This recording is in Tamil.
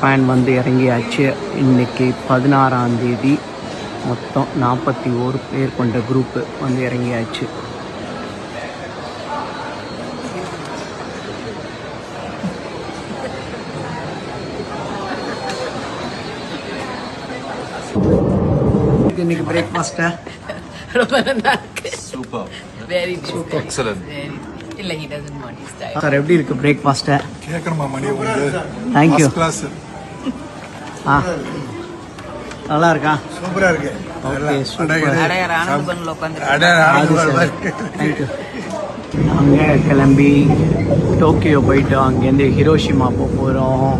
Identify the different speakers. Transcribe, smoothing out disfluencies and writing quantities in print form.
Speaker 1: ஜப்பான் வந்து இறங்கியாச்சு. இன்னைக்கு 16ஆம் தேதி. மொத்தம் 41 பேர் கொண்ட குரூப்பு வந்து இறங்கியாச்சு. இன்னைக்கு பிரேக்ஃபாஸ்ட்டா
Speaker 2: ரொம்ப நல்லா இருக்கு.
Speaker 3: Super.
Speaker 2: Very
Speaker 3: Super. Excellent.
Speaker 2: இல்ல he doesn't want his style.
Speaker 1: Sir எப்படி இருக்கு பிரேக்ஃபாஸ்ட்டா?
Speaker 3: கேட்கணுமா மணி வந்து
Speaker 1: தேங்க்யூ.
Speaker 3: கிளாஸ்
Speaker 1: ஆ நல்லா இருக்கா?
Speaker 3: சூப்பரா இருக்கு.
Speaker 1: Okay super.
Speaker 2: அடையார் ஆனந்த பவன்ல உட்கார்ந்து
Speaker 1: தேங்க்யூ. நாங்கள் கிளம்பி டோக்கியோ போயிட்டு அங்கேருந்து ஹிரோஷிமா போக போகிறோம்.